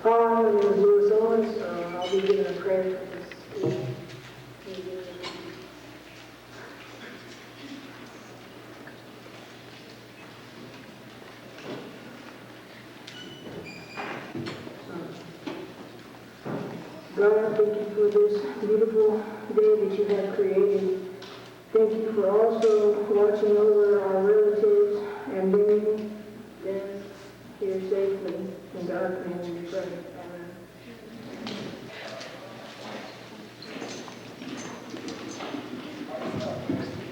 Hi, my name is Louis Owens. I'll be giving a prayer for this evening. God, thank you for this beautiful day that you have created. Thank you for also watching over our relatives and bringing them here safely. In God's name we pray. Amen.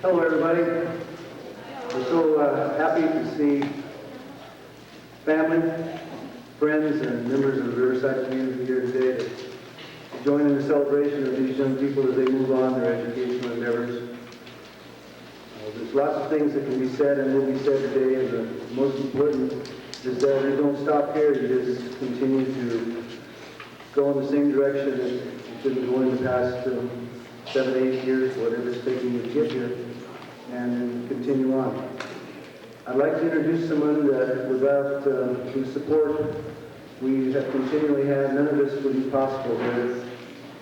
Hello, everybody. We're so happy to see family, friends, and members of the Riverside community here today to join in the celebration of these young people as they move on their educational endeavors. There's lots of things that can be said and will be said today, and the most important is that we don't stop here. You just continue to go in the same direction that you've been going the past 7, 8 years, whatever it's taking you to get here, and continue on. I'd like to introduce someone that without whose support we have continually had, none of this would be possible here,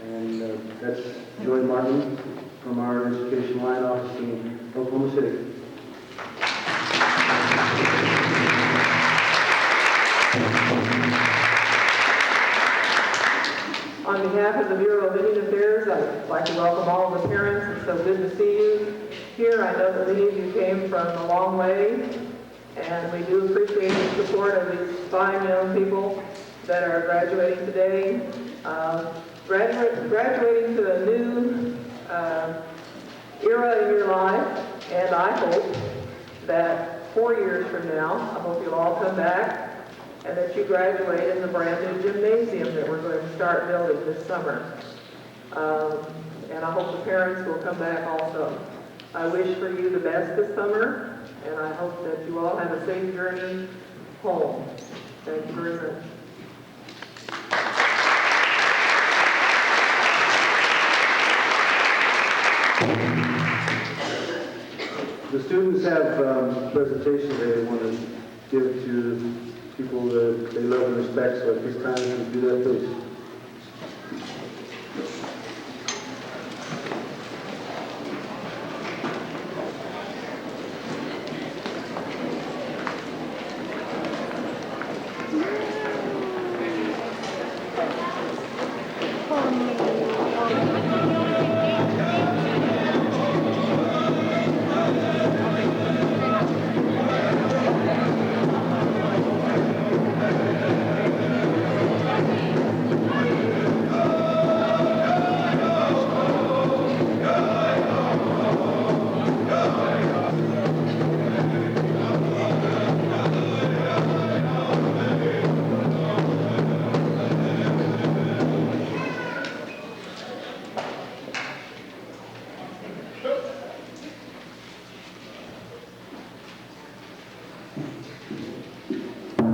and that's Joy Martin from our Education Line Office in Oklahoma City. On behalf of the Bureau of Indian Affairs, I'd like to welcome all of the parents. It's so good to see you here. I know that many of you came from a long way, and we do appreciate the support of these fine young people that are graduating today. Graduating to a new era in your life, and I hope that 4 years from now, I hope you'll all come back and that you graduate in the brand new gymnasium that we're going to start building this summer. And I hope the parents will come back also. I wish for you the best this summer, and I hope that you all have a safe journey home. Thank you very much. The students have a presentation they want to give to people that they love and respect, so at this time, if you do that, please.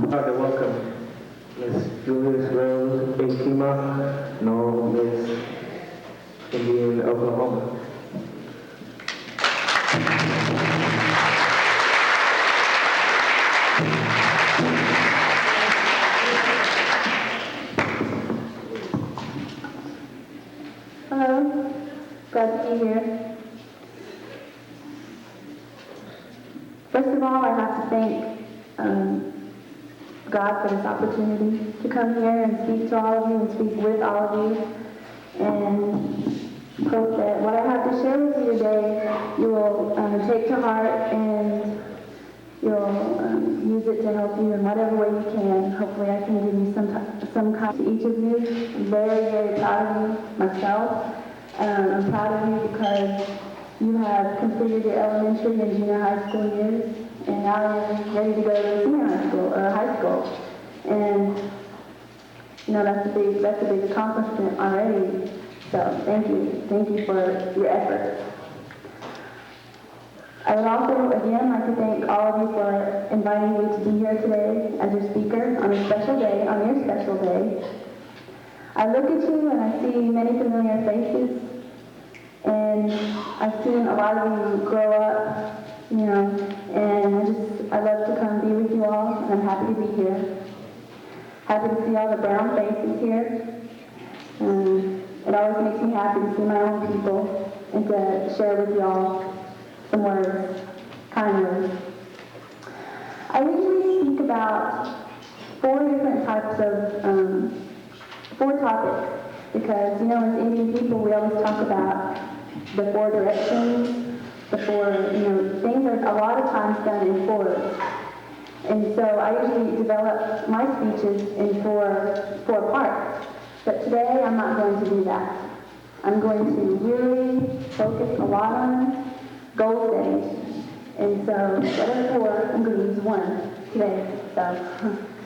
I'd like to welcome Ms. Julius Rose Akima, no Miss Indian, Oklahoma. Hello, glad to be here. First of all, I have to thank God for this opportunity to come here and speak to all of you and speak with all of you, and hope that what I have to share with you today you will take to heart and you'll use use it to help you in whatever way you can. Hopefully I can give you some kind to each of you. I'm very, very proud of you myself. I'm proud of you because you have completed your elementary and junior high school years, and now you're ready to go to senior high school or high school. And you know, that's a big accomplishment already. So thank you for your efforts. I would also, again, like to thank all of you for inviting me to be here today as your speaker on a special day, on your special day. I look at you and I see many familiar faces, and I've seen a lot of you grow up, you know, and I love to come be with you all, and I'm happy to be here. Happy to see all the brown faces here. It always makes me happy to see my own people and to share with you all some words, kind words. I usually speak about four topics, because, you know, as Indian people, we always talk about the four directions, the four, you know, things are a lot of times done in fours. And so I usually develop my speeches in four parts. But today I'm not going to do that. I'm going to really focus a lot on goal setting. And so instead of four, I'm going to use one today. So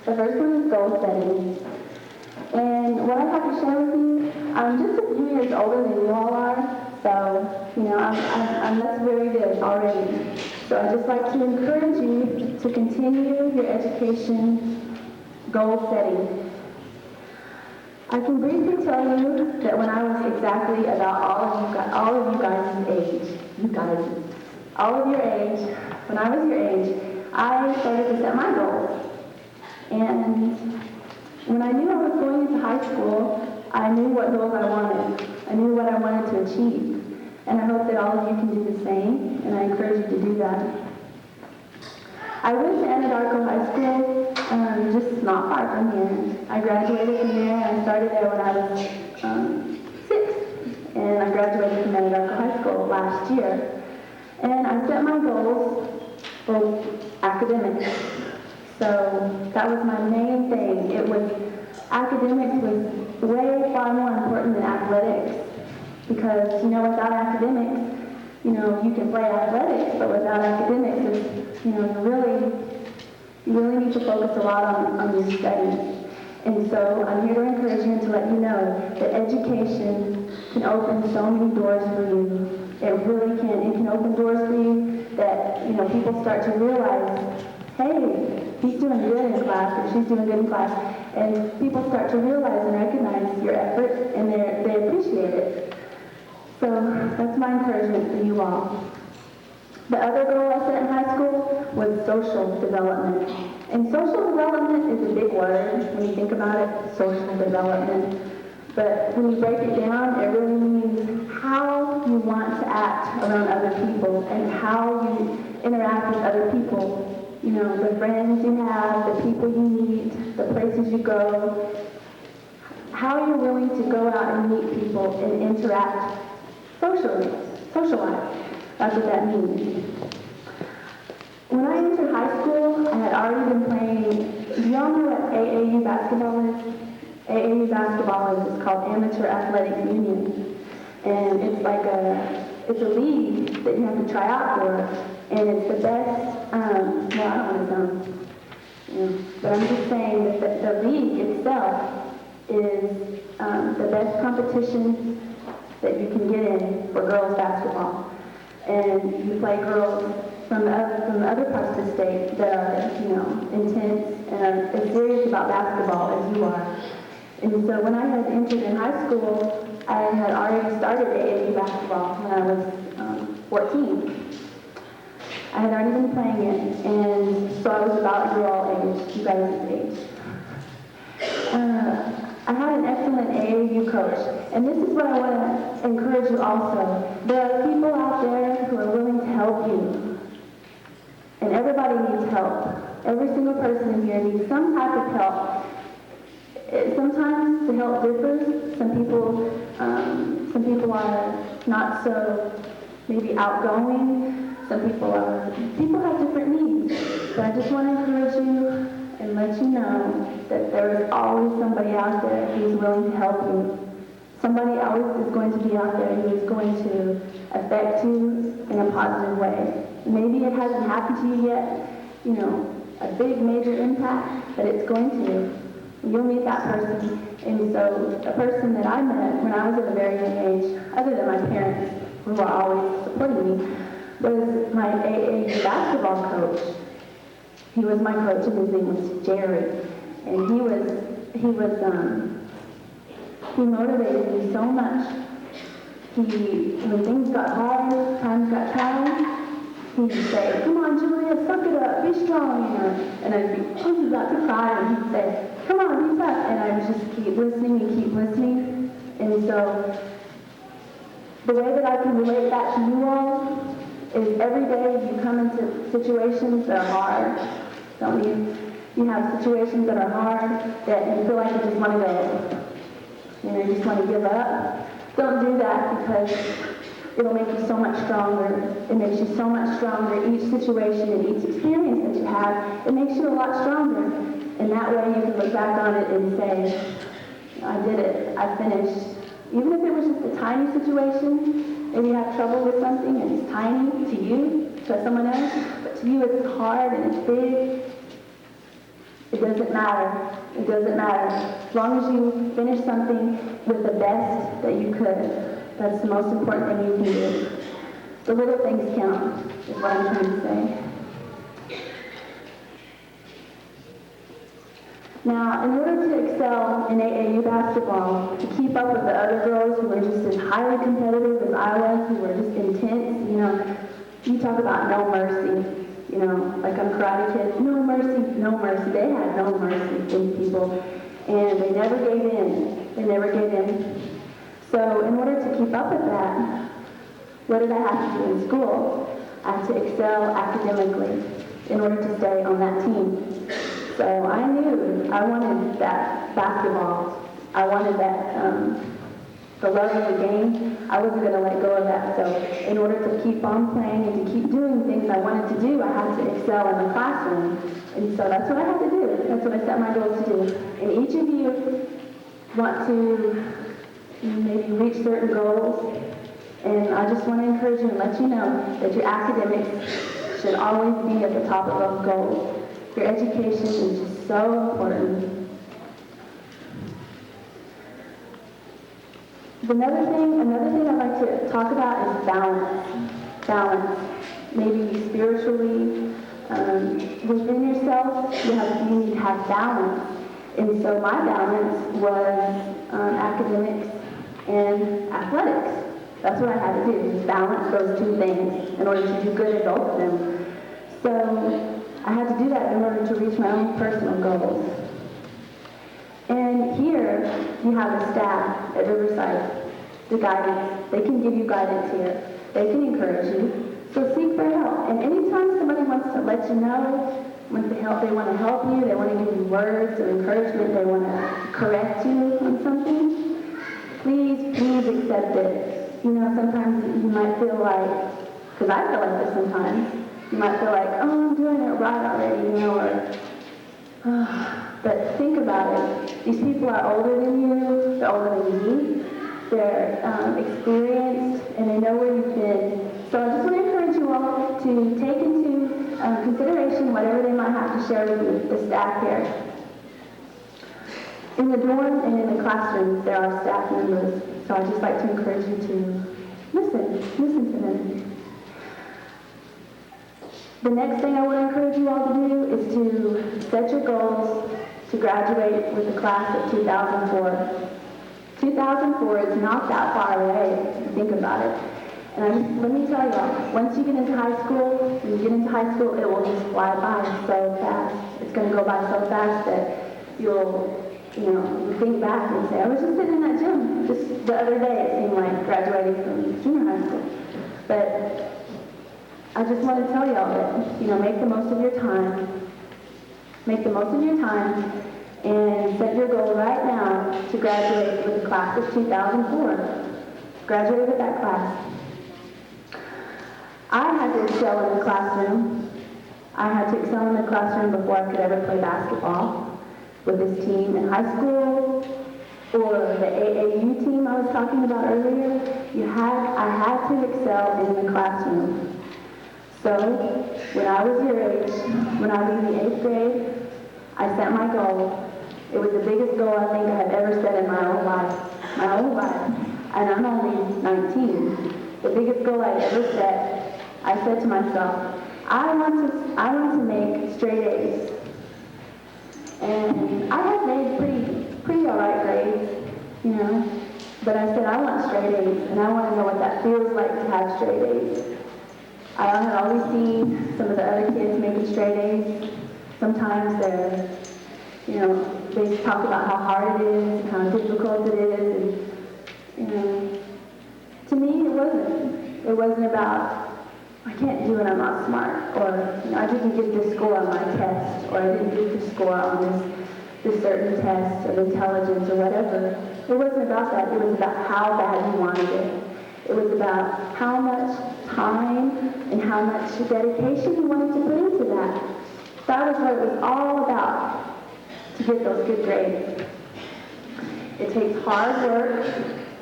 the first one is goal setting. And what I have to share with you, I'm just a few years older than you all are. So, you know, that's very good already. So I'd just like to encourage you to continue your education goal setting. I can briefly tell you that when I was exactly about all of you guys' age, all of your age, when I was your age, I started to set my goals. And when I knew I was going into high school, I knew what goals I wanted. I knew what I wanted to achieve. And I hope that all of you can do the same, and I encourage you to do that. I went to Anadarko High School, just not far from here. I graduated from there, and I started there when I was 6. And I graduated from Anadarko High School last year. And I set my goals for academics. So that was my main thing. Academics was way far more important than athletics. Because, you know, without academics, you know, you can play athletics, but without academics, you know, you really need to focus a lot on your studies. And so I'm here to encourage you and to let you know that education can open so many doors for you. It really can. It can open doors for you that, you know, people start to realize, hey, he's doing good in class, or she's doing good in class. And people start to realize and recognize your effort, and they appreciate it. So that's my encouragement for you all. The other goal I set in high school was social development. And social development is a big word when you think about it, social development. But when you break it down, it really means how you want to act around other people and how you interact with other people. You know, the friends you have, the people you meet, the places you go, how you're willing to go out and meet people and interact socialize. That's what that means. When I entered high school, I had already been playing, do y'all know what AAU basketball is? AAU basketball is called Amateur Athletic Union. And it's a league that you have to try out for. And it's the best, I don't want to sound, but I'm just saying that the league itself is the best competition that you can get in for girls basketball. And you play girls from other parts of the state that are, you know, intense and as serious about basketball as you are. And so when I had entered in high school, I had already started AAU basketball when I was 14. I had already been playing it, and so I was about your all age, you guys' age. I had an excellent AAU coach, and this is what I want to encourage you also. There are people out there who are willing to help you, and everybody needs help. Every single person in here needs some type of help. Sometimes the help differs. Some people are not so maybe outgoing. People have different needs. So I just want to encourage you and let you know that there is always somebody out there who's willing to help you. Somebody always is going to be out there who is going to affect you in a positive way. Maybe it hasn't happened to you yet, you know, a big major impact, but it's going to. You'll meet that person. And so a person that I met when I was at a very young age, other than my parents who were always supporting me, was my AA basketball coach. He was my coach and his name was Jerry. And he motivated me so much. When things got hard, times got challenging, he'd say, "Come on, Julia, suck it up, be strong," you know. And I'd be just about to cry, and he'd say, "Come on, be tough." And I would just keep listening and keep listening. And so the way that I can relate that to you all is every day you come into situations that are hard, don't you? You have situations that are hard that you feel like you just want to go. You know, you just want to give up. Don't do that, because it'll make you so much stronger. It makes you so much stronger. Each situation and each experience that you have, it makes you a lot stronger. And that way you can look back on it and say, "I did it. I finished." Even if it was just a tiny situation, maybe you have trouble with something and it's tiny to you, to someone else, but to you it's hard and it's big. It doesn't matter. It doesn't matter. As long as you finish something with the best that you could, that's the most important thing you can do. The little things count, is what I'm trying to say. Now, in order to excel in AAU basketball, to keep up with the other girls who were just as highly competitive as I was, who were just intense, you know, you talk about no mercy. You know, like I'm Karate Kid, no mercy, no mercy. They had no mercy in people, and they never gave in. They never gave in. So in order to keep up with that, what did I have to do in school? I had to excel academically in order to stay on that team. So I knew I wanted that basketball. I wanted that, the love of the game. I wasn't going to let go of that. So in order to keep on playing and to keep doing things I wanted to do, I had to excel in the classroom. And so that's what I had to do. That's what I set my goals to do. And each of you want to maybe reach certain goals. And I just want to encourage you and let you know that your academics should always be at the top of those goals. Your education is just so important. Another thing I'd like to talk about is balance. Balance. Maybe spiritually, within yourself, you need to have balance. And so my balance was academics and athletics. That's what I had to do, is balance those two things in order to do good at both of them. So I had to do that in order to reach my own personal goals. And here, you have the staff at Riverside, the guidance. They can give you guidance here. They can encourage you. So seek their help. And anytime somebody wants to let you know, want to help, they want to help you, they want to give you words of encouragement, they want to correct you on something, please accept it. You know, sometimes you might feel like, because I feel like this sometimes, you might feel like, "Oh, I'm doing it right already," you know, or, but think about it. These people are older than you, they're older than me, they're experienced, and they know where you've been. So I just want to encourage you all to take into consideration whatever they might have to share with you, the staff here. In the dorm and in the classrooms, there are staff members, so I'd just like to encourage you to listen to them. The next thing I want to encourage you all to do is to set your goals to graduate with the class of 2004. 2004 is not that far away, if you think about it. And let me tell y'all, once you get into high school, when you get into high school, it will just fly by so fast. It's going to go by so fast that you'll think back and say, "I was just sitting in that gym just the other day." It seemed like graduating from junior high school. But I just want to tell y'all that, make the most of your time. Make the most of your time and set your goal right now to graduate with the class of 2004. Graduate with that class. I had to excel in the classroom. I had to excel in the classroom before I could ever play basketball with this team. In high school, or the AAU team I was talking about earlier, I had to excel in the classroom. So, when I was your age, when I was in the 8th grade, I set my goal. It was the biggest goal I think I have ever set in my whole life. And I'm only 19. The biggest goal I ever set, I said to myself, I want to make straight A's. And I had made pretty all right grades, you know, but I said I want straight A's, and I want to know what that feels like to have straight A's. I had always seen some of the other kids making straight A's. Sometimes they talk about how hard it is, and how difficult it is, and to me, it wasn't about, I can't do it, I'm not smart, or I didn't get this score on my test, or I didn't get this score on this certain test of intelligence or whatever. It wasn't about that. It was about how bad you wanted it. It was about how much time and how much dedication you wanted to put into that. That was what it was all about, to get those good grades. It takes hard work,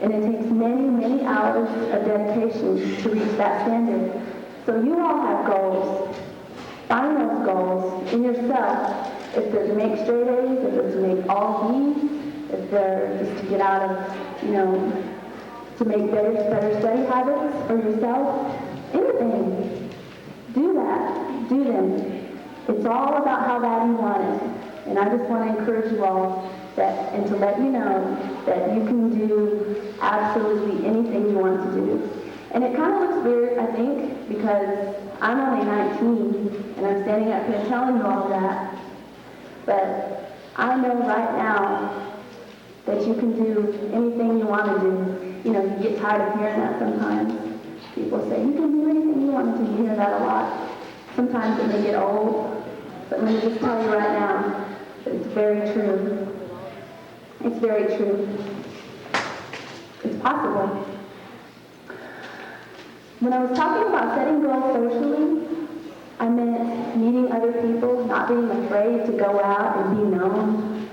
and it takes many, many hours of dedication to reach that standard. So you all have goals. Find those goals in yourself. If they're to make straight A's, if they're to make all B's, if they're just to get out of, to make better study habits for yourself, anything. Do that. Do them. It's all about how bad you want it. And I just want to encourage you all and to let you know that you can do absolutely anything you want to do. And it kind of looks weird, I think, because I'm only 19, and I'm standing up here telling you all that. But I know right now that you can do anything you want to do. You get tired of hearing that sometimes. People say, you can do anything you want to do. You hear that a lot. Sometimes it may get old, but let me just tell you right now that it's very true. It's very true. It's possible. When I was talking about setting goals socially, I meant meeting other people, not being afraid to go out and be known.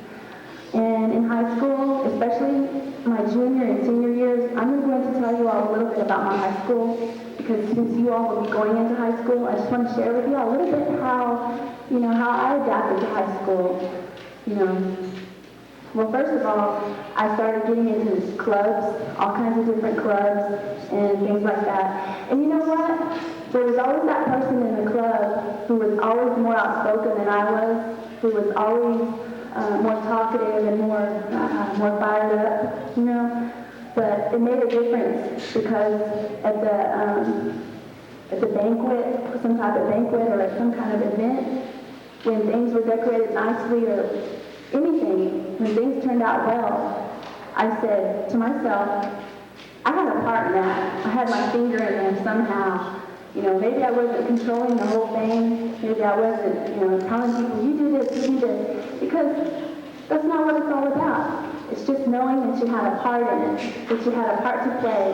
And in high school, especially my junior and senior years, I'm going to tell you all a little bit about my high school, because since you all will be going into high school, I just want to share with you all a little bit how I adapted to high school. Well, first of all, I started getting into clubs, all kinds of different clubs and things like that. And you know what? There was always that person in the club who was always more outspoken than I was, who was always more talkative and more fired up, But it made a difference because at the banquet, some type of banquet or at some kind of event, when things were decorated nicely or anything, when things turned out well, I said to myself, I had a part in that. I had my finger in there somehow. Maybe I wasn't controlling the whole thing. Maybe I wasn't, telling people, you do this, you do this. Because that's not what it's all about. It's just knowing that you had a part in it, that you had a part to play,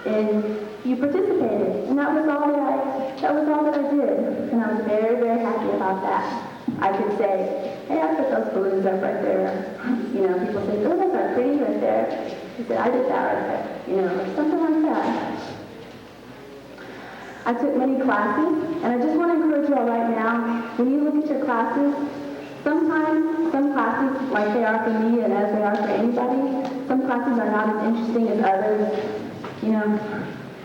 and you participated. And that was all that I did. And I was very, very happy about that. I could say, hey, I put those balloons up right there. People say, oh, those are pretty right there. I said, I did that right there. Something like that. I took many classes, and I just want to encourage you all right now, when you look at your classes, sometimes some classes, like they are for me and as they are for anybody, some classes are not as interesting as others.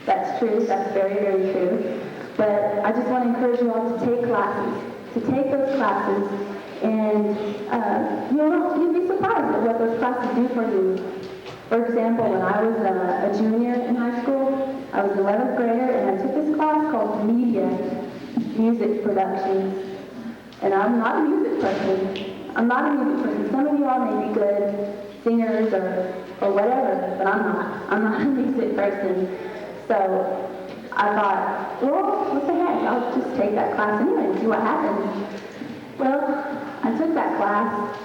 That's true. That's very, very true. But I just want to encourage you all to take classes, to take those classes, and you'll be surprised at what those classes do for you. For example, when I was a junior in high school, I was an 11th grader, and I took this class called Music Productions. And I'm not a music person. Some of you all may be good singers or whatever, but I'm not. I'm not a music person. So I thought, well, what the heck? I'll just take that class anyway and see what happens. Well, I took that class,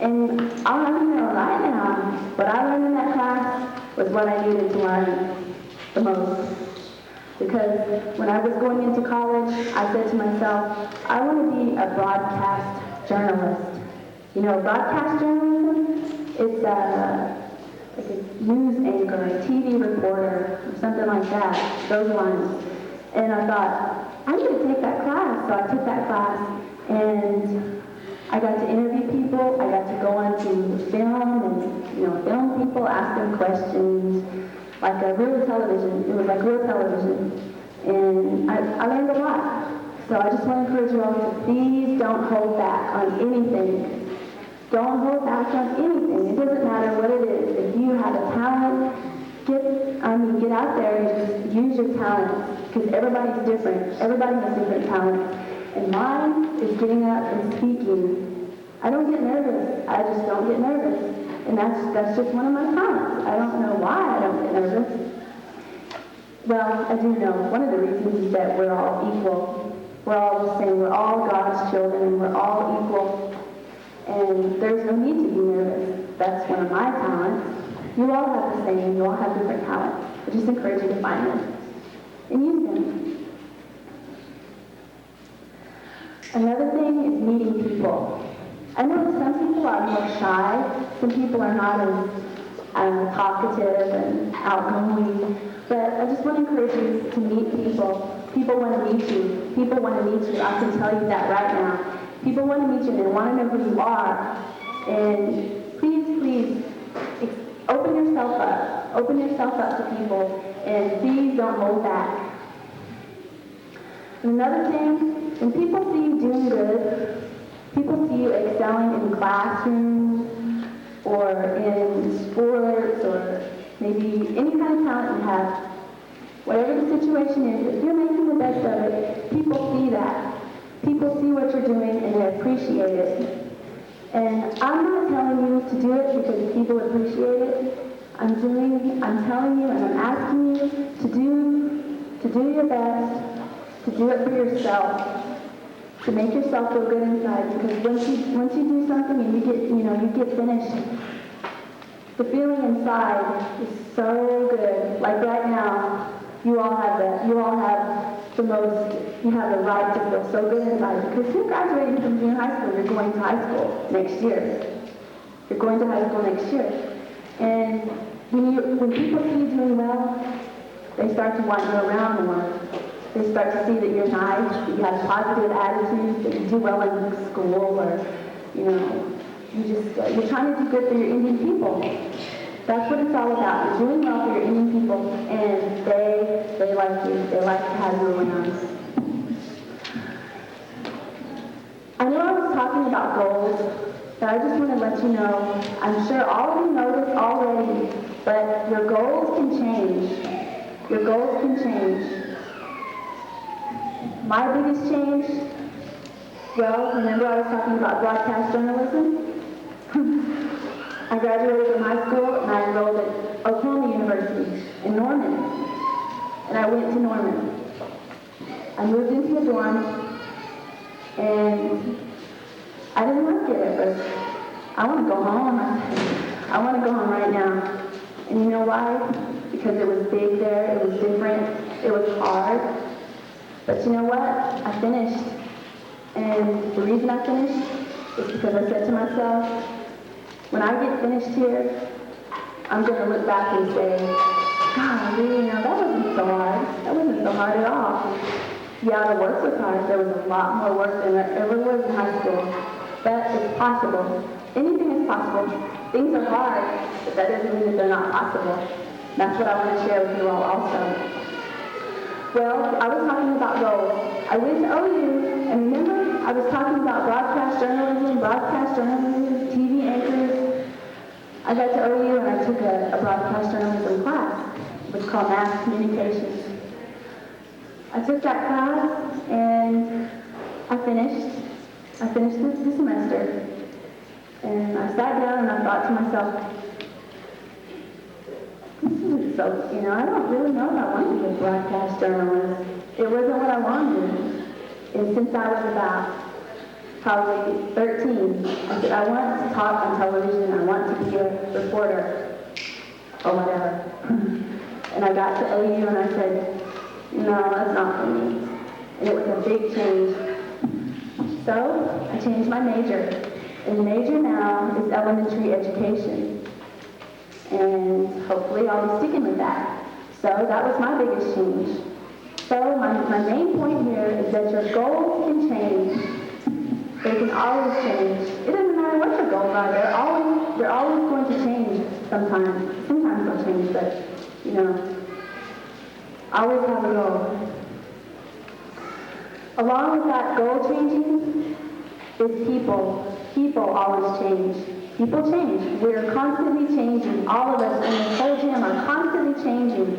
and I'll let you know right now, what I learned in that class was what I needed to learn the most. Because when I was going into college, I said to myself, I want to be a broadcast journalist. You know, broadcast journalism, it's like a news anchor, a TV reporter, or something like that, those lines. And I thought, I'm going to take that class. So I took that class, and I got to interview people. I got to go on to film and, film people, ask them questions, like a real television. It was like real television. And I learned a lot. So I just want to encourage you all to please don't hold back on anything. Don't hold back on anything. It doesn't matter what it is. If you have a talent, get out there and just use your talents, because everybody's different. Everybody has different talents. And mine is getting up and speaking. I don't get nervous. I just don't get nervous. And that's just one of my talents. I don't know why I don't get nervous. Well, I do know. One of the reasons is that we're all equal. We're all the same. We're all God's children, and we're all equal. And there's no need to be nervous. That's one of my talents. You all have the same. You all have different talents. I just encourage you to find them and use them. Another thing is meeting people. I know some people are more shy. Some people are not as talkative and outgoing. But I just want to encourage you to meet people. People want to meet you. People want to meet you. I can tell you that right now. People want to meet you and they want to know who you are. And please, open yourself up. Open yourself up to people. And please don't hold back. Another thing, when people see you doing good, people see you excelling in classrooms or in sports or maybe any kind of talent you have, whatever the situation is, if you're making the best of it, people see that. People see what you're doing and they appreciate it. And I'm not telling you to do it because people appreciate it. I'm telling you and I'm asking you to do your best, to do it for yourself, to make yourself feel good inside. Because once you do something and you get finished, the feeling inside is so good. Like right now, you all have that. You all have you have the right to feel so good inside because you're graduating from junior high school. You're going to high school next year. You're going to high school next year. And when people see you doing well, they start to want you around more. They start to see that you're nice, that you have positive attitudes, that you do well in school, or you're trying to do good for your Indian people. That's what it's all about. You're doing well for your Indian people, and they like you. They like to have you around. I know I was talking about goals, but I just want to let you know, I'm sure all of you know this already, but your goals can change. Your goals can change. My biggest change, well, remember I was talking about broadcast journalism? I graduated from high school and I enrolled at Oklahoma University in Norman. And I went to Norman. I moved into a dorm and I didn't like it at first. I want to go home. I want to go home right now. And you know why? Because it was big there, it was different, it was hard. But you know what? I finished. And the reason I finished is because I said to myself, when I get finished here, I'm going to look back and say, God, that wasn't so hard. That wasn't so hard at all. Yeah, the work was hard. There was a lot more work than there ever was in high school. But it's possible. Anything is possible. Things are hard, but that doesn't mean that they're not possible. That's what I want to share with you all also. Well, I was talking about goals. I went to OU, and remember, I was talking about broadcast journalism, TV anchors. I got to OU and I took a broadcast journalism class. It was called Mass Communications. I took that class and I finished the semester. And I sat down and I thought to myself, this isn't so, I don't really know if I want to be a broadcast journalist. It wasn't what I wanted. And since I was about probably 13, I said, I want to talk on television, I want to be a reporter, or whatever. And I got to OU and I said, No, that's not for me. And it was a big change. So I changed my major. And the major now is elementary education. And hopefully I'll be sticking with that. So that was my biggest change. So my main point here is that your goals can change. They can always change. It doesn't matter what your goals are. They're always going to change sometimes. Sometimes they'll change, but, you know, always have a goal. Along with that goal changing is people. People always change. People change. We're constantly changing. All of us in this whole gym are constantly changing.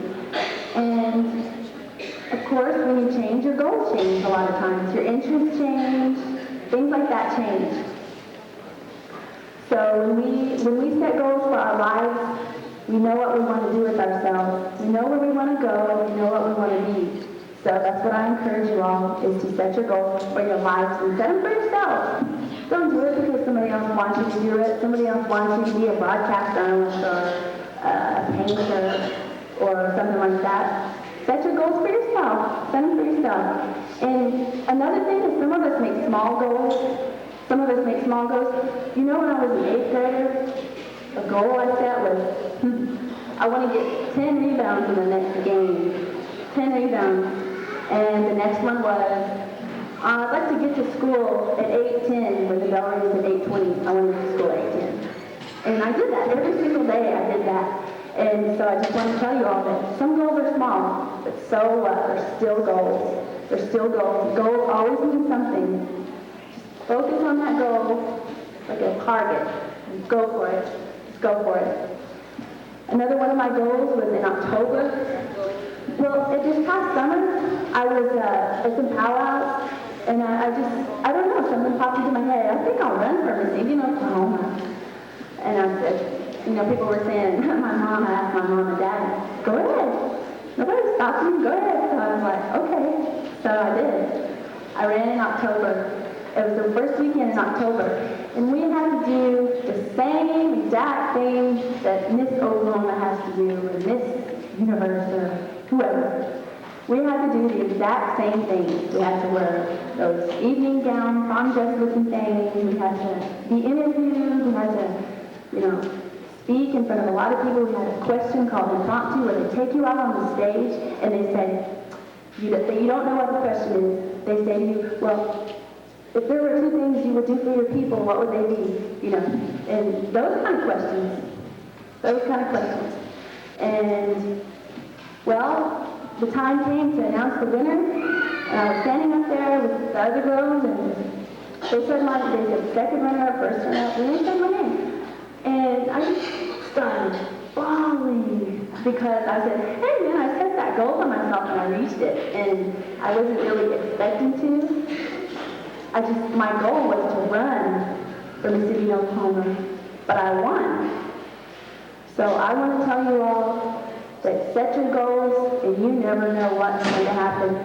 And of course, when you change, your goals change a lot of times. Your interests change. Things like that change. So when we set goals for our lives, we know what we want to do with ourselves. We know where we want to go, and we know what we want to be. So that's what I encourage you all, is to set your goals for your lives and set them for yourself. Don't do it because somebody else wants you to do it. Somebody else wants you to be a broadcast journalist or a painter or something like that. Set your goals for yourself. Set them for yourself. And another thing is some of us make small goals. Some of us make small goals. You know, when I was an 8th grader, a goal I set was, I want to get 10 rebounds in the next game. 10 rebounds. And the next one was, I'd like to get to school at 8:10 when the bell rings at 8:20. I want to get to school at 8:10. And I did that. Every single day I did that. And so I just want to tell you all that some goals are small, but so what? They're still goals. They're still goals. Goals always mean something. Just focus on that goal like a target. And go for it. Just go for it. Another one of my goals was in October. Well, this past summer, I was at some powwows, and I don't know, something popped into my head. I think I'll run for Miss Indian, Oklahoma. And I said, you know, people were saying, I asked my mom and dad, go ahead. Nobody's stopping me, go ahead. So I was like, okay. So I did. I ran in October. It was the first weekend in October. And we had to do the same exact thing that Miss Oklahoma has to do, or Miss Universe, or whoever. We had to do the exact same thing. We had to wear those evening gown, prom dress looking things. We had to be interviewed. We had to, you know, speak in front of a lot of people. We had a question called impromptu where they take you out on the stage and they say, you don't know what the question is. They say to you, well, if there were 2 things you would do for your people, what would they be? You know, and those kind of questions. And, well, the time came to announce the winner, and I was standing up there with the other girls, and they said second runner-up, first runner-up, and they said my name. And I just started bawling because I said, hey man, I set that goal for myself and I reached it, and I wasn't really expecting to. My goal was to run for Mississippi, Oklahoma, but I won. So I want to tell you all that set your goals, and you never know what's going to happen.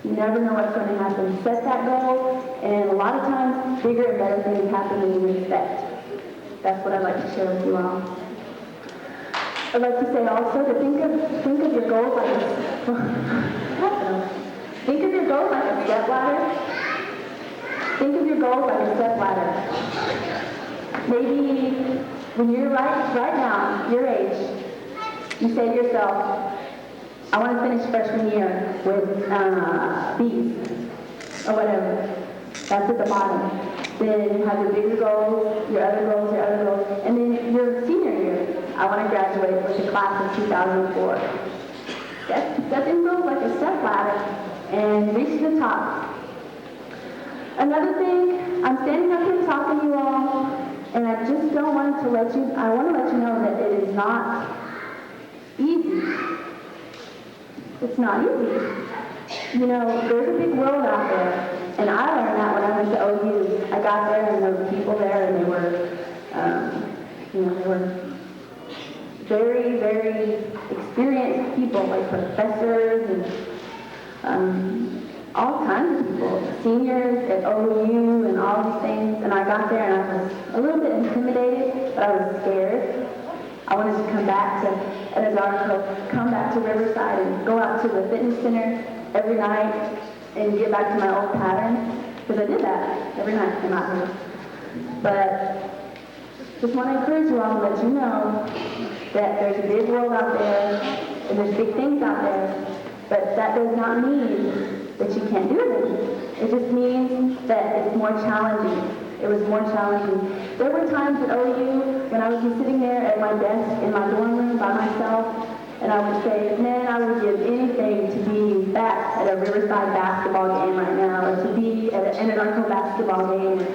You never know what's going to happen. Set that goal, and a lot of times, bigger and better things happen than you expect. That's what I'd like to share with you all. I'd like to say also to think of your goals like think of your goals like a step ladder. Think of your goals like a step ladder. Maybe when you're right now, your age, you say to yourself, I want to finish freshman year with B's, or whatever. That's at the bottom. Then you have your bigger goals, your other goals, and then your senior year, I want to graduate with the class of 2004. Set them goals like a step ladder and reach the top. Another thing, I'm standing up here talking to you all, and I just don't want to let you know that it is not easy. It's not easy. You know, there's a big world out there, and I learned that when I went to OU. I got there, and there were people there, and they were, they were very, very experienced people, like professors and all kinds of people, seniors at OU and all these things. And I got there, and I was a little bit intimidated, but I was scared. I wanted to come back to Anadarko, come back to Riverside, and go out to the fitness center every night and get back to my old pattern, because I did that every night I came out here. But just want to encourage you all and let you know that there's a big world out there and there's big things out there, but that does not mean that you can't do them. It just means that it's more challenging. It was more challenging. There were times at OU when I would be sitting there at my desk in my dorm room by myself, and I would say, man, I would give anything to be back at a Riverside basketball game right now, or to be at an Anadarko basketball game, or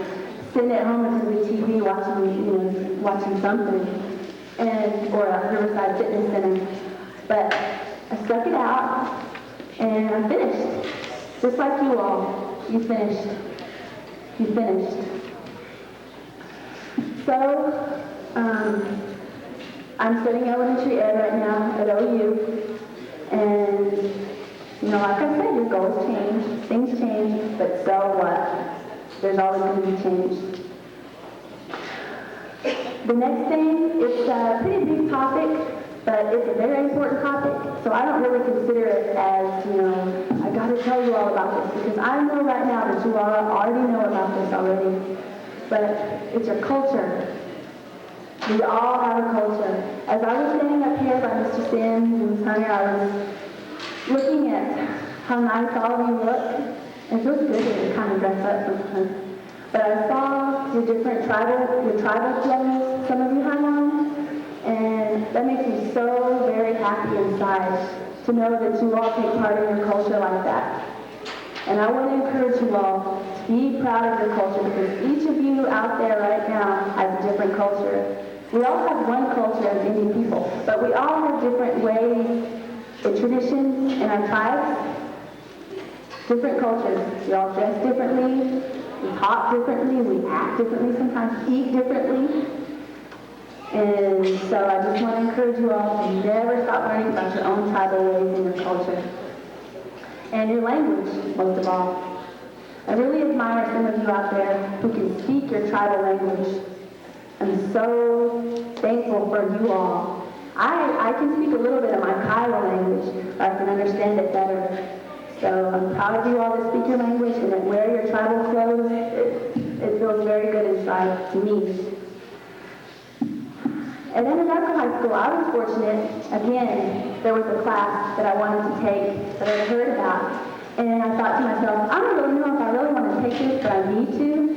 sitting at home in front of the TV watching something, or a Riverside Fitness Center. But I stuck it out, and I'm finished. Just like you all, you finished. You finished. So, I'm studying elementary ed right now at OU, and, like I said, your goals change, things change, but so what? There's always going to be change. The next thing, it's a pretty big topic, but it's a very important topic, so I don't really consider it as, I gotta tell you all about this, because I know right now that you all already know about this already, but it's your culture. We all have a culture. As I was standing up here by Mr. Sims and Hunter, I was looking at how nice all of you look. It feels good to kind of dress up sometimes. But I saw your different tribal clothes some of you have on, and that makes me so very happy inside to know that you all take part in your culture like that. And I want to encourage you all to be proud of your culture, because each of you out there right now has a different culture. We all have one culture as Indian people, but we all have different ways and traditions in our tribes, different cultures. We all dress differently, we talk differently, we act differently, sometimes eat differently. And so I just want to encourage you all to never stop learning about your own tribal ways and your culture. And your language, most of all. I really admire some of you out there who can speak your tribal language. I'm so thankful for you all. I can speak a little bit of my Kiowa language, or I can understand it better. So I'm proud of you all that speak your language and that wear your tribal clothes. It feels very good inside to me. At Anadarko High School, I was fortunate. Again, there was a class that I wanted to take that I had heard about. And I thought to myself, I don't really know if I really want to take this, but I need to.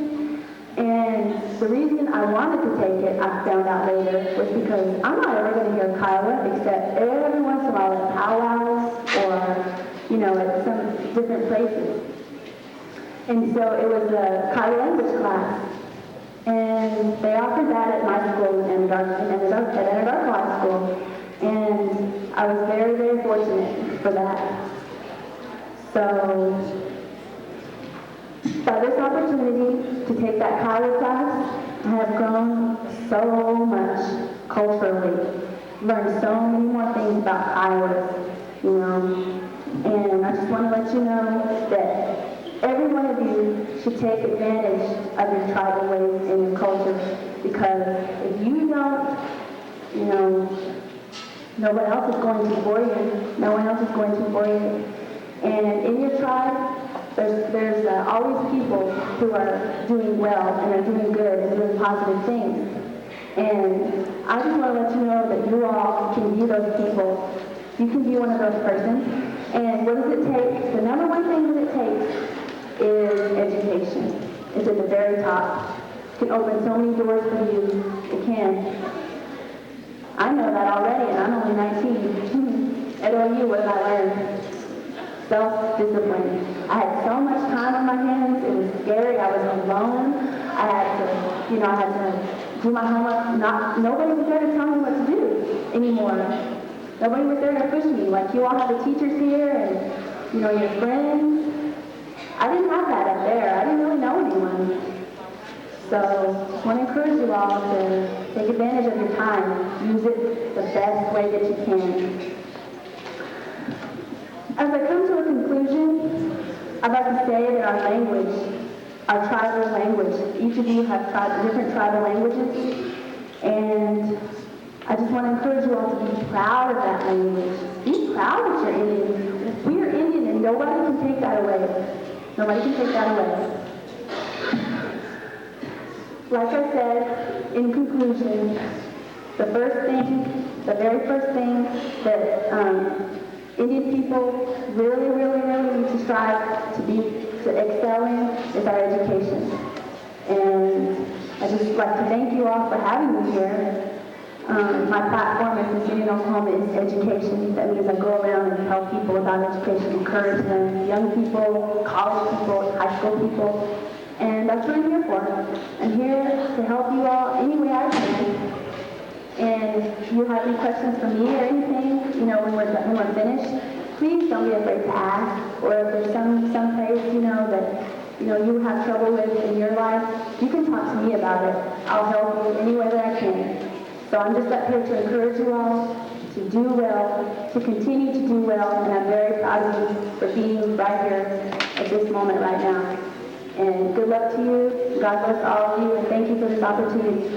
And the reason I wanted to take it, I found out later, was because I'm not ever going to hear Kiowa except every once in a while at powwows or, at some different places. And so it was a Kiowa language class. And they offered that at my school at Anadarko High School. And I was very, very fortunate for that. So, by this opportunity to take that Kiowa class, I have grown so much culturally, learned so many more things about Kiowas, And I just want to let you know that every one of you should take advantage of your tribal ways and your culture, because if you don't, no one else is going to for you. No one else is going to for you. And in your tribe, there's always people who are doing well and are doing good and doing positive things. And I just want to let you know that you all can be those people. You can be one of those persons. And what does it take? The number one thing that it takes is education. It's at the very top. It can open so many doors for you. It can. I know that already, and I'm only 19. At OU, what did I learn? Self-discipline. I had so much time on my hands. It was scary. I was alone. I had to do my homework. Nobody was there to tell me what to do anymore. Nobody was there to push me. Like, you all have the teachers here and, your friends. I didn't have that up there. I didn't really know anyone. So I want to encourage you all to take advantage of your time. Use it the best way that you can. As I come to a conclusion, I'd like to say that our language, our tribal language, each of you have different tribal languages, and I just want to encourage you all to be proud of that language. Be proud that you're Indian. We are Indian in and nobody can take that away. Nobody can take that away. Like I said, in conclusion, the very first thing that Indian people really need to strive to excel in is our education. And I just like to thank you all for having me here. My platform as Miss Indian Oklahoma is education. That means I go around and tell people about education, encourage them, young people, college people, high school people. And that's what I'm here for. I'm here to help you all any way I can. And if you have any questions for me or anything, when we're finished, please don't be afraid to ask. Or if there's some place, that you have trouble with in your life, you can talk to me about it. I'll help you any way that I can. So I'm just up here to encourage you all to do well, to continue to do well, and I'm very proud of you for being right here at this moment right now. And good luck to you. God bless all of you, and thank you for this opportunity.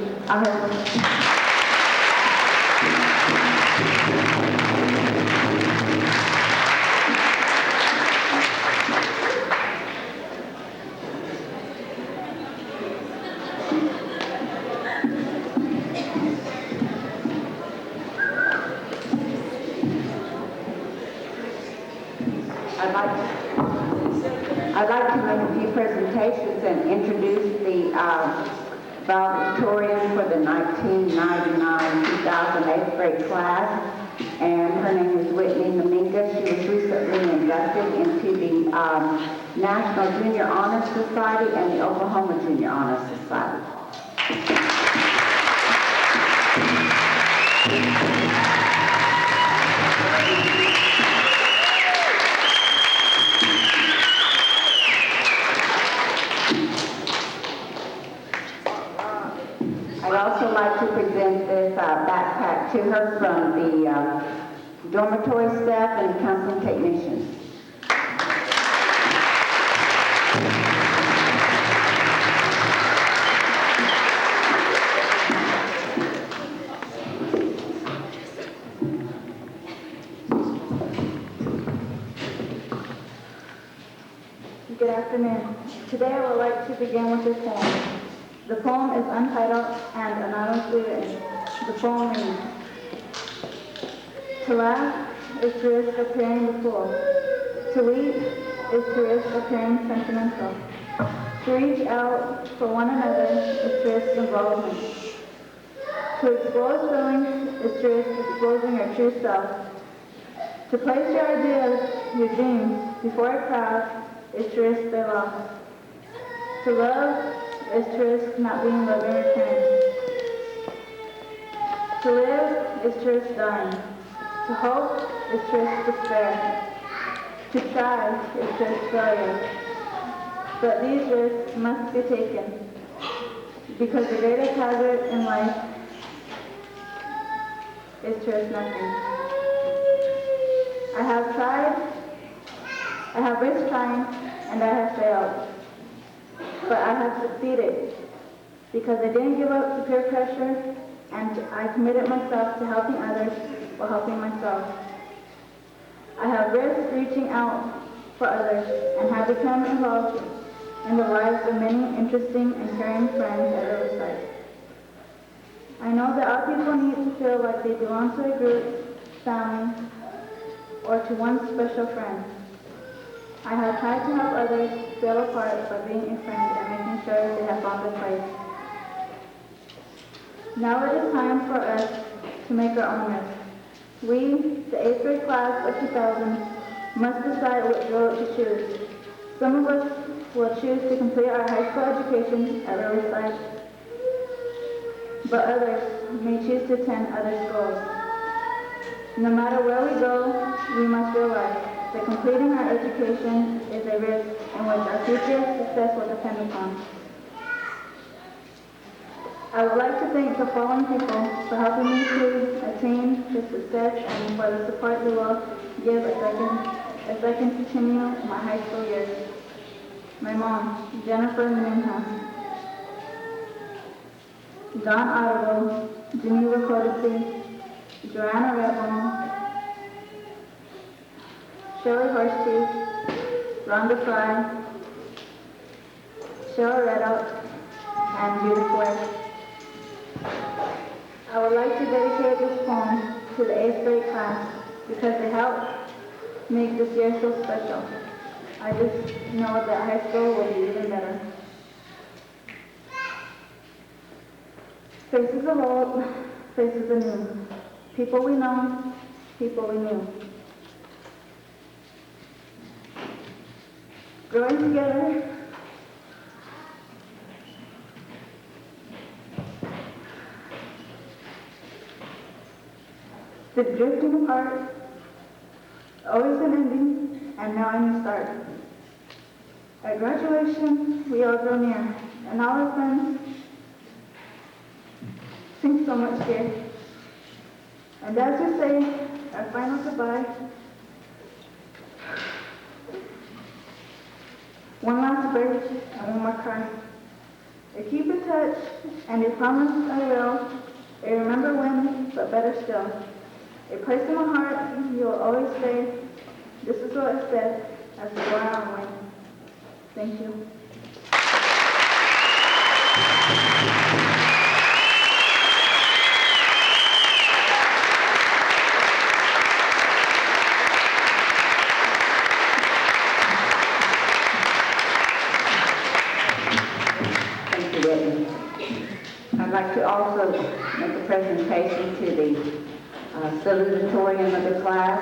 I'd like to make a few presentations and introduce the valedictorian for the 1999-2008 grade class. And her name is Whitney Naminga. She was recently inducted into the National Junior Honor Society and the Oklahoma Junior Honor Society. I'd also like to present this backpack to her from the dormitory staff and the counseling technicians. Good afternoon. Today I would like to begin with this poem. The poem is untitled and anonymously written. The poem reads, to laugh is to risk appearing the fool. To weep is to risk appearing sentimental. To reach out for one another is to risk involvement. To explore feelings is to risk exposing your true self. To place your ideas, your dreams, before a crowd is to risk their loss. To love is to risk not being loved in return. To live is to risk dying. To hope is to risk despair. To try is to risk failure. But these risks must be taken, because the greatest hazard in life is to risk nothing. I have tried, I have risked trying, and I have failed. But I have succeeded because I didn't give up to peer pressure, and I committed myself to helping others while helping myself. I have risked reaching out for others and have become involved in the lives of many interesting and caring friends at Riverside. I know that our people need to feel like they belong to a group, family, or to one special friend. I have tried to help others feel a part by being a friend and making sure they have found their place. Now it is time for us to make our own list. We, the 8th grade class of 2000, must decide which road to choose. Some of us will choose to complete our high school education at Riverside, but others may choose to attend other schools. No matter where we go, we must realize that completing our education is a risk in which our future success will depend upon. I would like to thank the following people for helping me to attain this success and for the support they will give as I can continue my high school years. My mom, Jennifer Minha, Don Otterville, Geneva Codesy, Joanna Redbone, Shelley Horseteeth, Rhonda Fry, Cheryl Reddock, and Judith West. I would like to dedicate this poem to the 8th grade class because it helped make this year so special. I just know that high school will be even better. Faces of old, faces of new. People we know, people we knew. Growing together, the drifting apart, always an ending, and now a new start. At graduation, we all grow near, and all our friends seem so much dear. And as we say our final goodbye, one last break and one more cry. I keep in touch, and I promise I will. I remember when, but better still. A place in my heart, you will always say, this is what I said as we go out on wing. Thank you. Thank you, Whitney. I'd like to also make a presentation to the salutatorian of the class.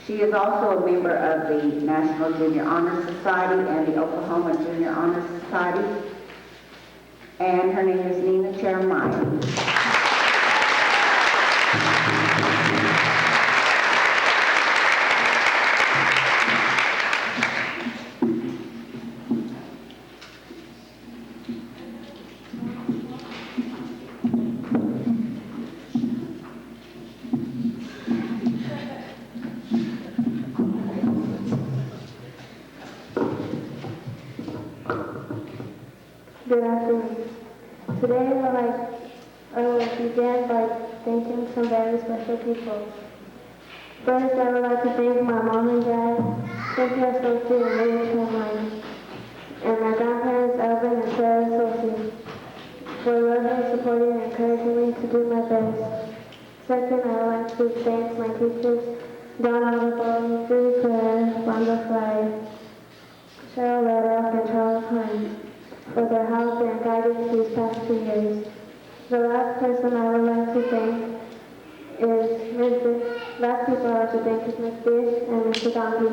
She is also a member of the National Junior Honor Society and the Oklahoma Junior Honor Society. And her name is Nina Jeremiah. Good afternoon. Today I will begin by thanking some very special people. First, I would like to thank my mom and dad, thank you Associate and Lady Caroline, and my grandparents Alvin and Sarah Sophie for loving, supporting, and encouraging me to do my best. Second, I would like to thank my teachers, Don Anadarko, Judy Claire, Rhonda Fry, Cheryl Reddock, and Charles Hines for their help and guidance these past 2 years. The last person I would like to thank is last people I would like to thank is Ms. Bish and Mr. Donkey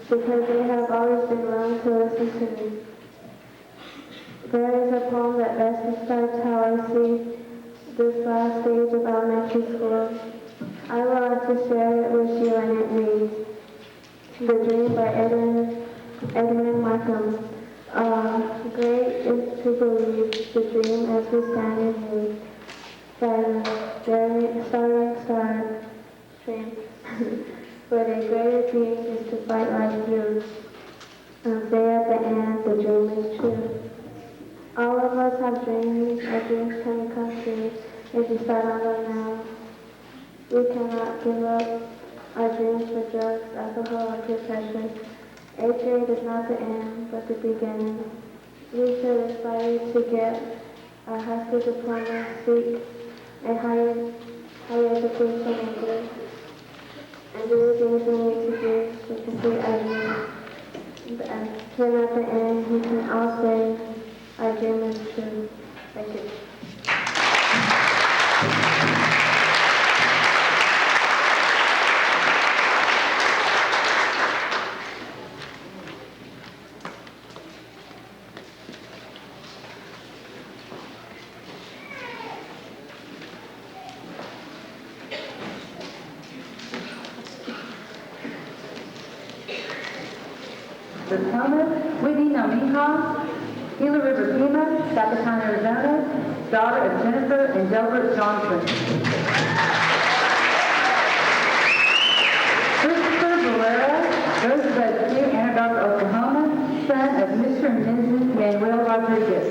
because they have always been willing to listen to me. There is a poem that best describes how I see this last stage of elementary school. I would like to share it with you, and it reads, The Dream by Edwin Markham. Great is to believe the dream as we stand in need. Starting star stream. But a greater dream is to fight life through. And say at the end the dream is true. All of us have dreams, our dreams can come true if we start on them now. We cannot give up our dreams for drugs, alcohol, or peer pressure. 8th grade is not the end, but the beginning. We should aspire to get our high school diploma, seek a higher education in English, and do the things we need to do to complete our dreams. And then at the end, we can all say, our dream is true. Thank you. Diplomas, Whitney Nomija, Gila River Pima, Zacaton, Arizona, daughter of Jennifer and Delbert Johnson. Christopher Valera, Rosebud Sioux, Anadarko, Oklahoma, son of Mr. and Mrs. Manuel Rodriguez.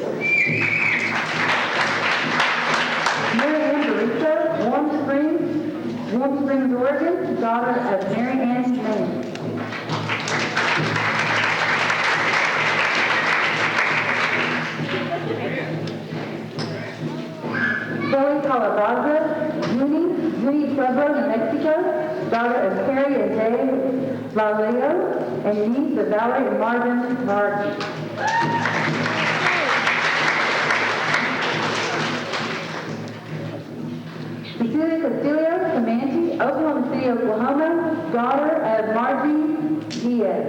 Mary Ann Barrico, Warm Springs, Oregon, daughter of Mary Ann Lane. Calabaza, Zuni Pueblo, New Mexico, daughter of Carrie and Dave Vallejo, and niece of Valerie and Marvin Margie. Cecilia Castillo, Comanche, Oklahoma City, Oklahoma, daughter of Margie Diaz.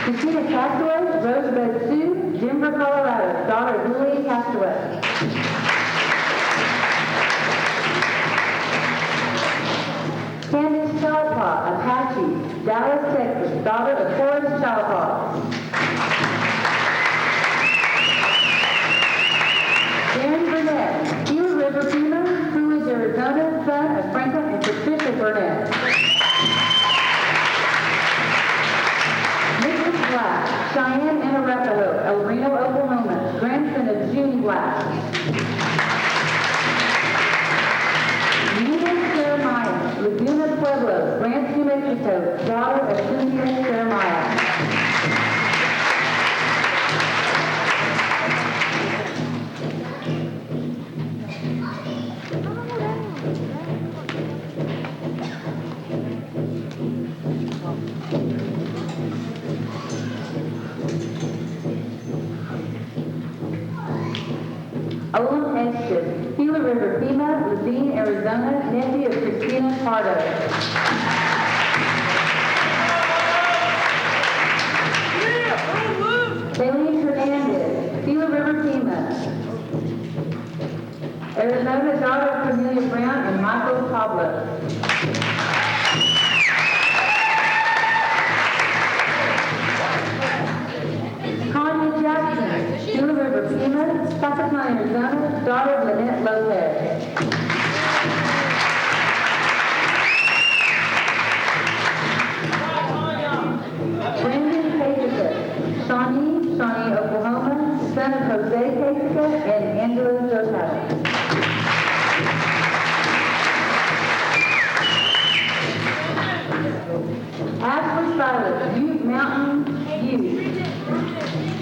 Christina Castaway, Rosebud Sue, Denver, Colorado, daughter of Julie Castaway. Candace Chalpaugh, Apache, Dallas, Texas, daughter of Forrest Chalpaugh. Darren Burnett, Gila River Pima, Coolidge, Arizona, son of Franklin and Patricia Burnett. Nicholas Black, Cheyenne and Arapaho, El Reno, Oklahoma, grandson of June Black. Nina Jeremiah, Laguna Pueblo, Ranch, New Mexico, daughter of Cynthia Jeremiah. Olin Estes, Gila River Pima, Levine, Arizona, nephew of Christina Pardo. Bailey Hernandez, Gila River Pima, Arizona, daughter of Cornelia Brown and Michael Pablo. Connie Jackson, Gila River Pima, Pasadena, Arizona, daughter of Lynette Lopez. Brandon Kasich, Shawnee, Oklahoma, son of Jose Kasich and Angela Joseph. Ashley Silas, Ute Mountain Youth,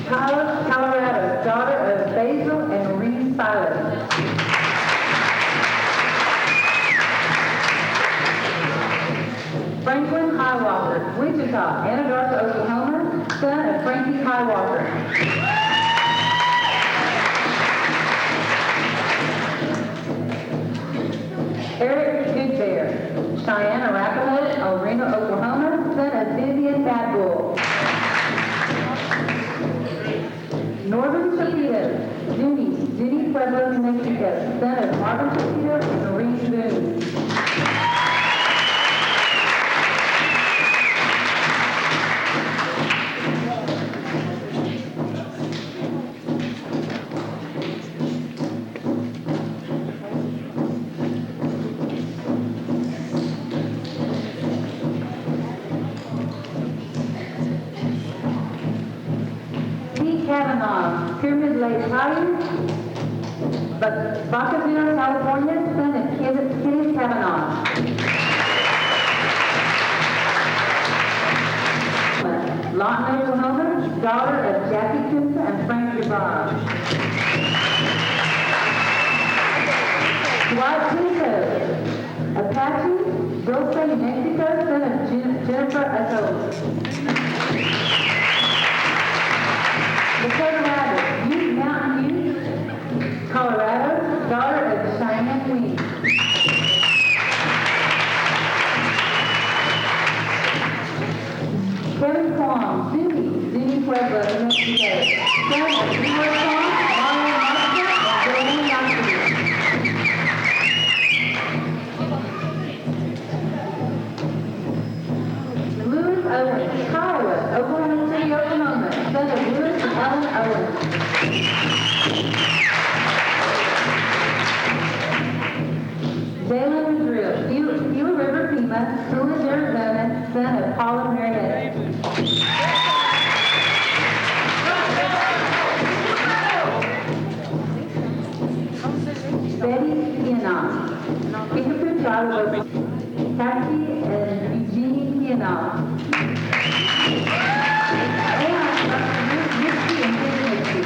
Colorado, daughter of Basil and Maureen Silas. Franklin Highwalker, Wichita, Anadarko, Oklahoma, son of Frankie Highwalker. Eric Goodbear, Cheyenne, Arapaho, El Reno, Oklahoma, son of Vivian Bad Bull. Northern Shapiro, Zuni Pueblo, New Mexico, son of Marvin Shapiro and Maureen Boone. Kavanaugh, Pyramid Lake High, Bacadero, California, son of Kenneth Kavanaugh. Lawton, Oklahoma, daughter of Jackie Cooper and Frank DeBar. Dwight Pinto, Apache, Dulce, New Mexico, son of Jennifer Atto. Dakota Rabbit, Ute Mountain Youth, Colorado, daughter of Cheyenne Queen. Kevin Kwong, Zuni Pueblo, New Mexico, son of Leroy Kwong, Mario Marcia, and Joanne Youngster. Lewis Owens, Kiowa, Oklahoma City, Oklahoma, son of Lewis and Ellen Owens. Jalen Madrill, Gila River Pima, Coolidge, Arizona, son of Paula Marietta. Betty Pianon, Kickapoo Child, Kathy and Eugenie Pianon. And Misty and Dignity,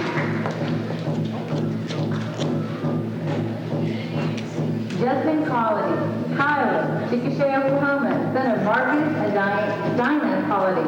Justin Colony. Tyler, Chickasha, Oklahoma, son of Marcus and Dinah Colony.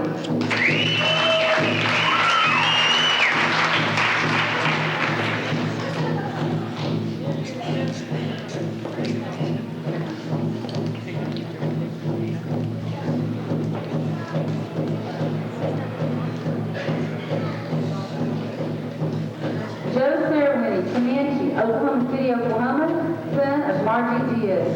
Joe Ceremony, Comanche, Oklahoma City, Oklahoma, son of Margie Diaz.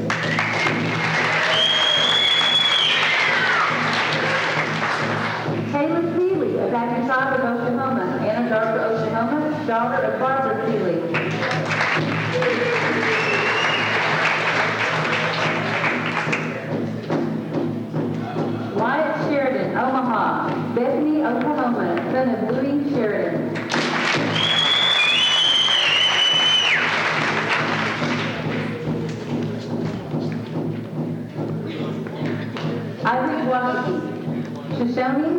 Kayla Seeley of Patrick of Oklahoma, Anadarko, Oklahoma, daughter of Barbara Seeley. Wyatt Sheridan, Omaha, Bethany, Oklahoma, son of Louis Sheridan. Isaac Washington, Shoshone,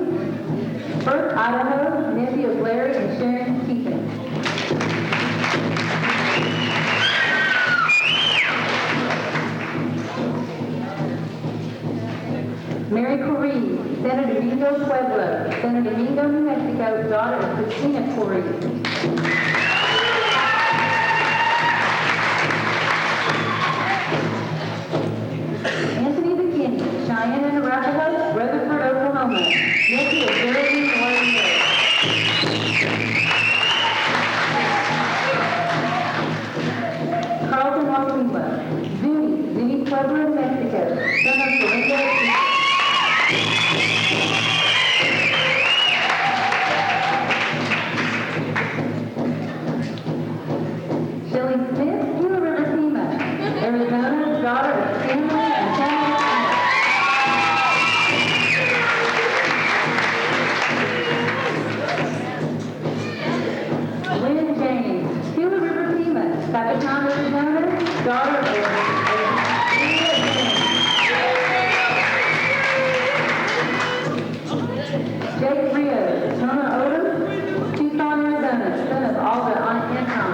Perth, Idaho, nephew of Larry and Sharon Keegan. Mary Corrie, San Domingo, Pueblo, San Domingo, New Mexico, daughter of Christina Corrie. Anthony McKinney, Cheyenne and Arapahoe, Rutherford, Oklahoma, nephew of Jeremy Warrior. Carlton Wakima, Zuni, Pueblo, New Mexico, son of Belinda. Shelley Smith, Gila River Pima, Arizona, daughter of Stanley and Tamara Smith. Lynn James, Gila River Pima, Capitan, Arizona, daughter of Leah James. Jake Rios, Tona Odom, Tucson, Arizona, son of Alda Anton.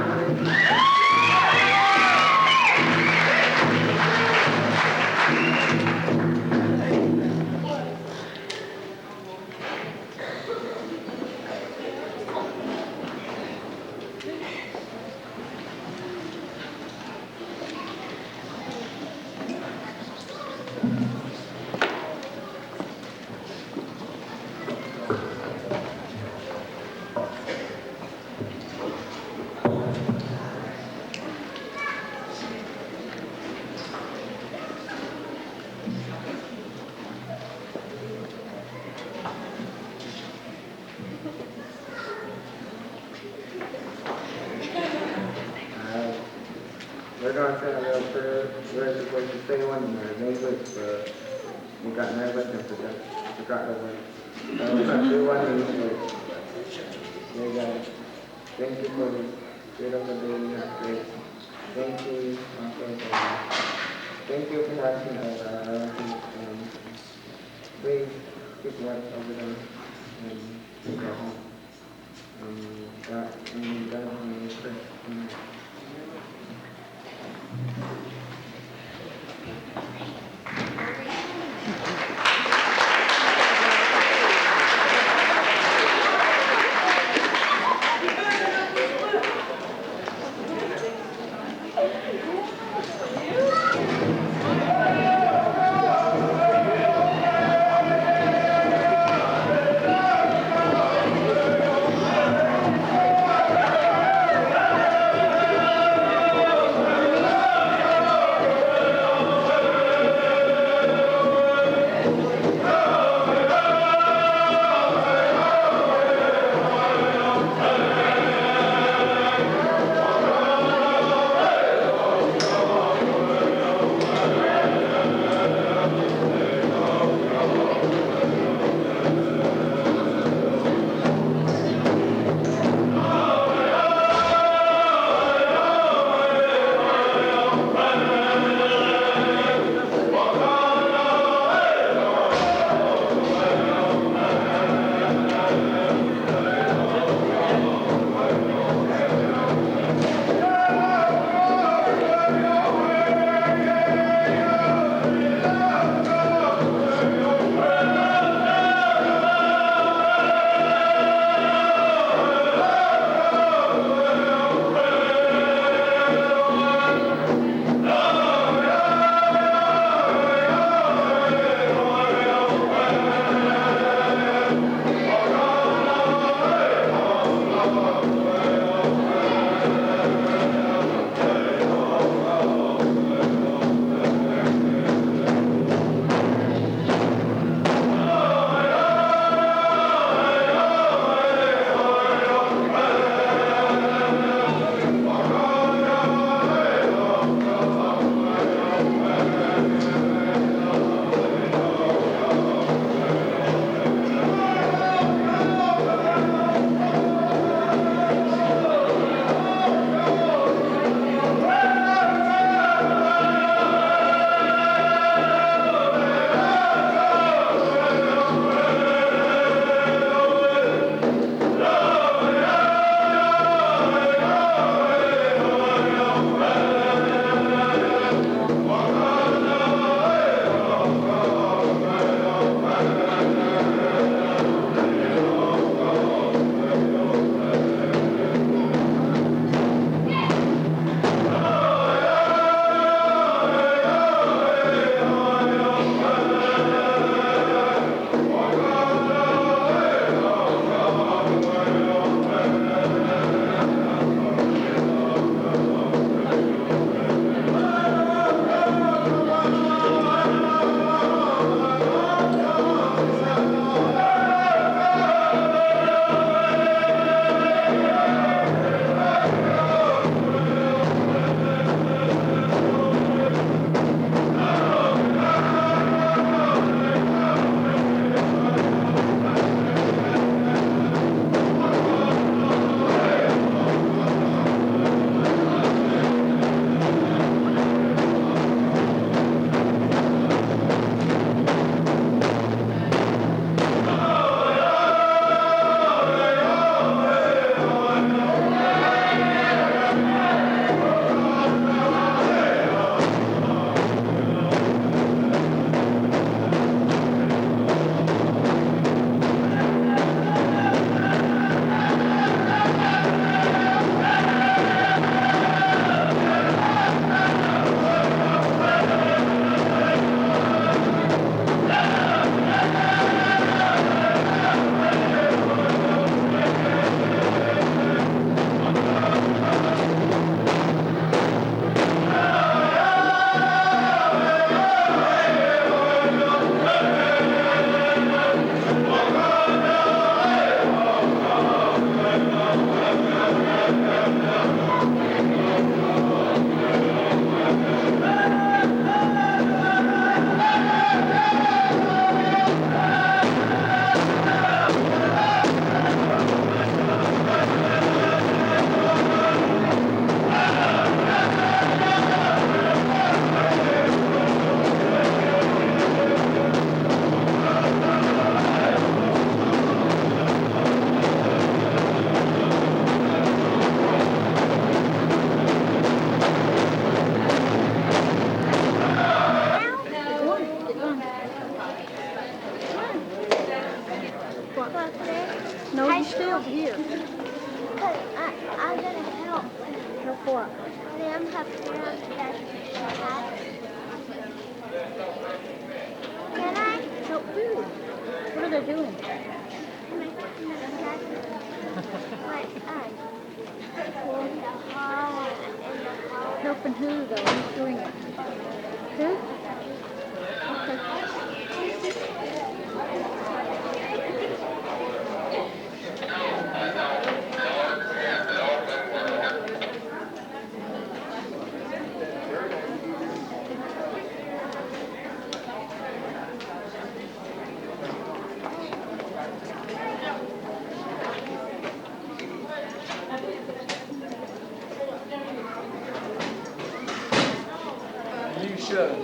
We're going to say a little prayer. We're supposed to say one in our language, but we got nervous and forgot the word. So we're going to do one in English. Dear God, thank you for the beautiful day you have created. Thank you, thank you for watching our please keep watch over them and keep them home. God, in God's name we pray. Amen. What? Them have that hat. Can I? No, food. What are they doing? Helping who though? Who's doing it? Who? You should.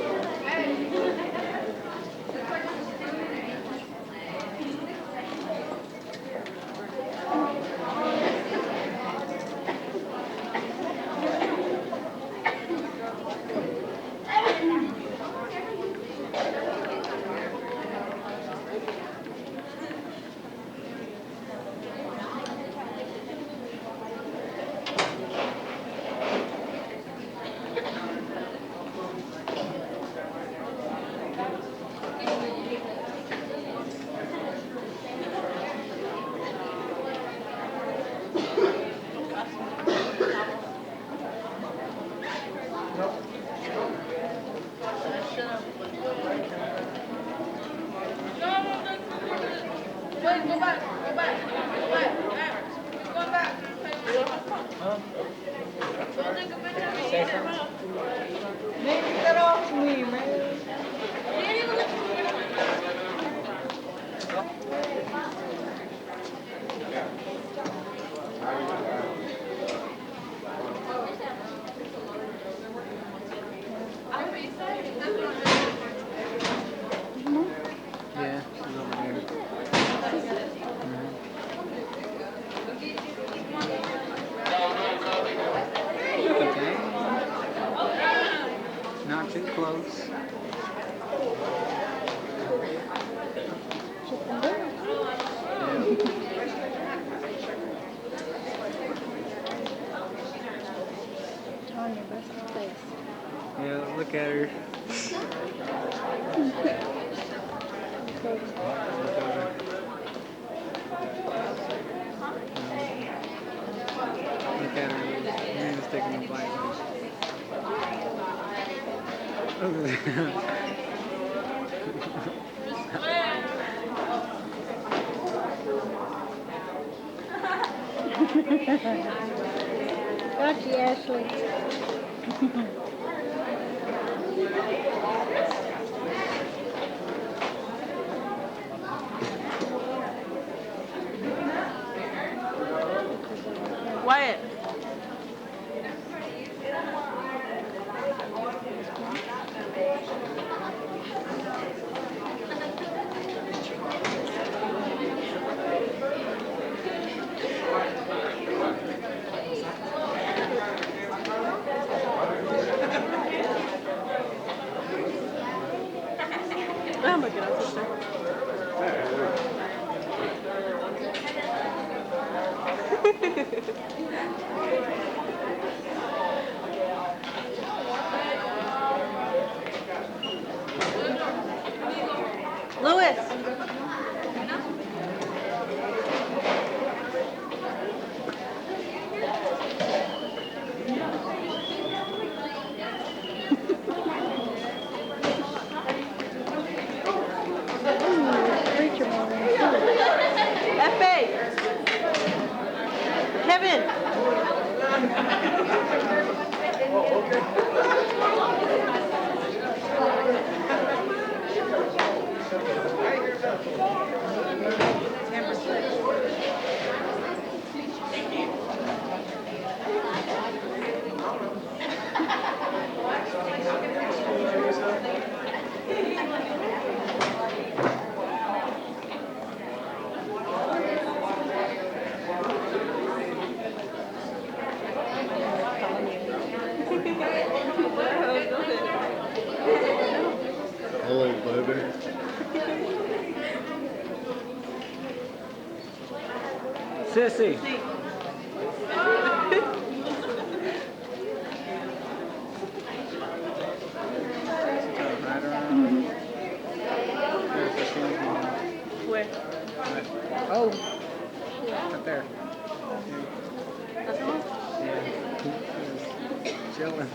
Yeah, she's over there. Okay. Not too close. Tanya, best of place. Yeah, look at her. Look at her. Man's taking a bite. Got you, Ashley. Wyatt. Oh my goodness, sister. Louis. Preacher man. F.A. Kevin. Hello, baby. Sissy. chilling.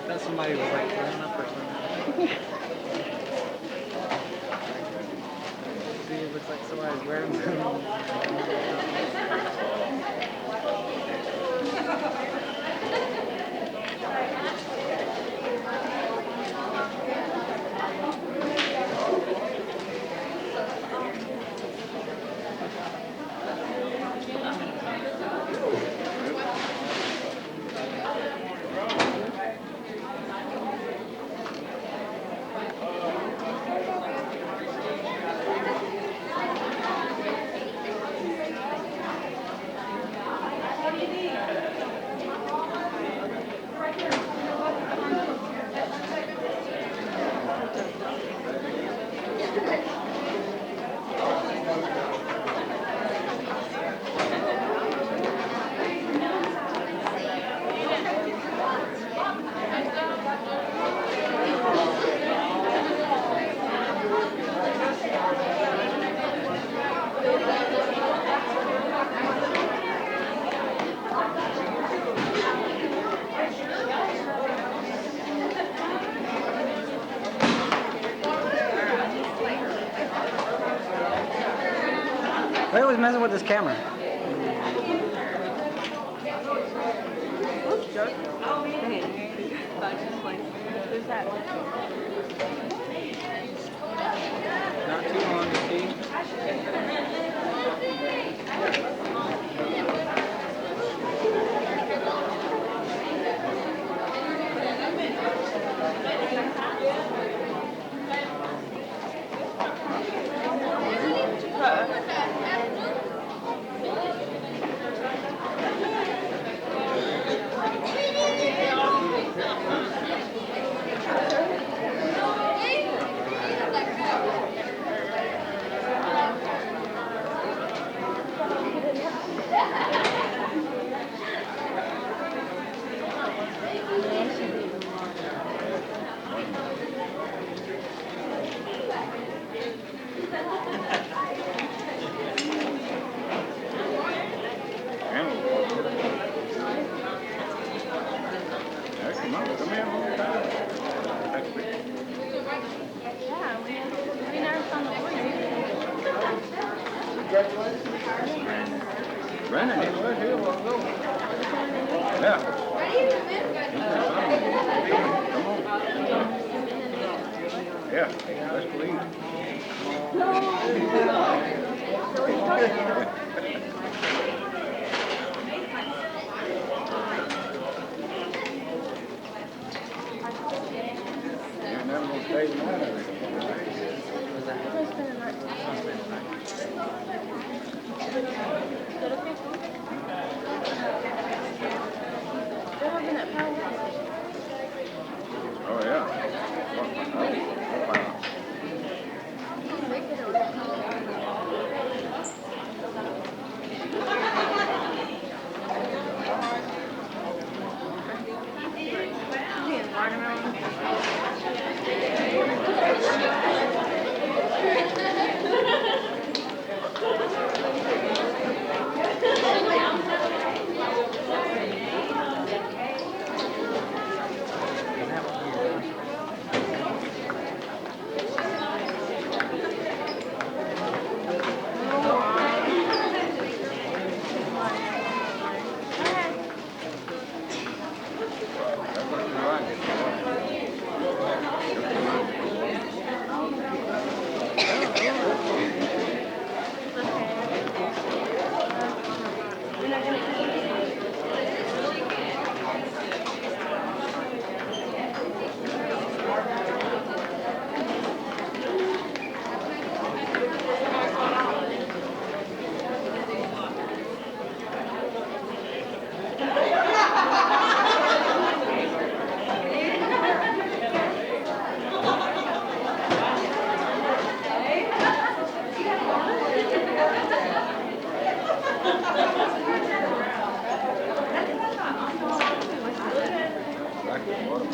Thought somebody was like throwing up or something. See, it looks like somebody's wearing them. They always messing with this camera. Not too long to see. Yeah, we never found the Brandon, he was here a while ago. Yeah. Yeah, let's leave. You're never gonna stay the night of it. Oh, yeah. Back to the bottom.